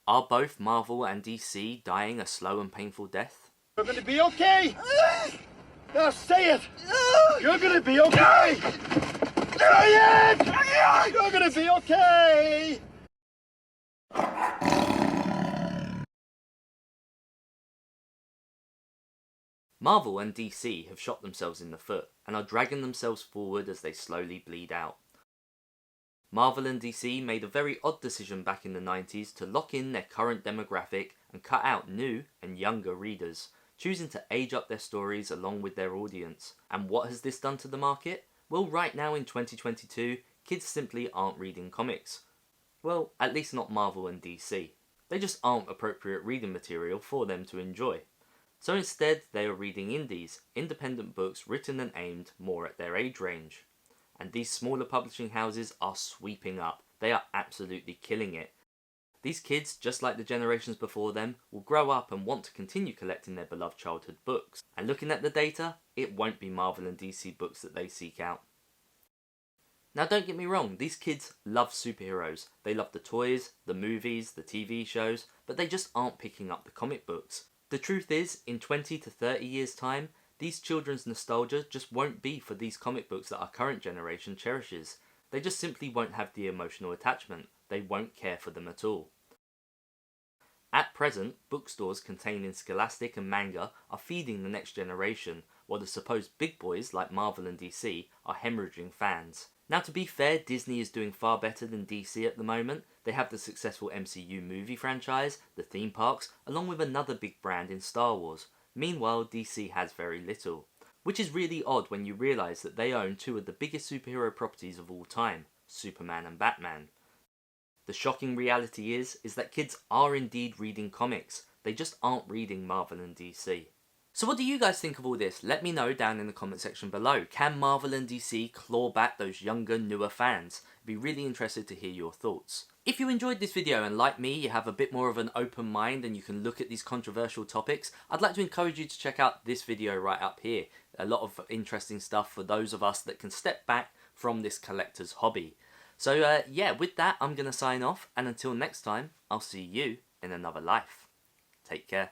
Are both Marvel and DC dying a slow and painful death? You're gonna be okay! Now say it! You're gonna be okay! Say it! You're gonna be okay! Marvel and DC have shot themselves in the foot and are dragging themselves forward as they slowly bleed out. Marvel and DC made a very odd decision back in the 90s to lock in their current demographic and cut out new and younger readers, choosing to age up their stories along with their audience. And what has this done to the market? Well, right now in 2022, kids simply aren't reading comics. Well, at least not Marvel and DC. They just aren't appropriate reading material for them to enjoy. So instead, they are reading indies, independent books written and aimed more at their age range. And these smaller publishing houses are sweeping up. They are absolutely killing it. These kids, just like the generations before them, will grow up and want to continue collecting their beloved childhood books. And looking at the data, it won't be Marvel and DC books that they seek out. Now don't get me wrong, these kids love superheroes. They love the toys, the movies, the TV shows, but they just aren't picking up the comic books. The truth is, in 20 to 30 years' time, these children's nostalgia just won't be for these comic books that our current generation cherishes. They just simply won't have the emotional attachment. They won't care for them at all. At present, bookstores containing Scholastic and manga are feeding the next generation, while the supposed big boys like Marvel and DC are hemorrhaging fans. Now to be fair, Disney is doing far better than DC at the moment. They have the successful MCU movie franchise, the theme parks, along with another big brand in Star Wars. Meanwhile, DC has very little. Which is really odd when you realise that they own two of the biggest superhero properties of all time, Superman and Batman. The shocking reality is that kids are indeed reading comics. They just aren't reading Marvel and DC. So what do you guys think of all this? Let me know down in the comment section below. Can Marvel and DC claw back those younger, newer fans? I'd be really interested to hear your thoughts. If you enjoyed this video and like me, you have a bit more of an open mind and you can look at these controversial topics, I'd like to encourage you to check out this video right up here. A lot of interesting stuff for those of us that can step back from this collector's hobby. So yeah, with that, I'm going to sign off, and until next time, I'll see you in another life. Take care.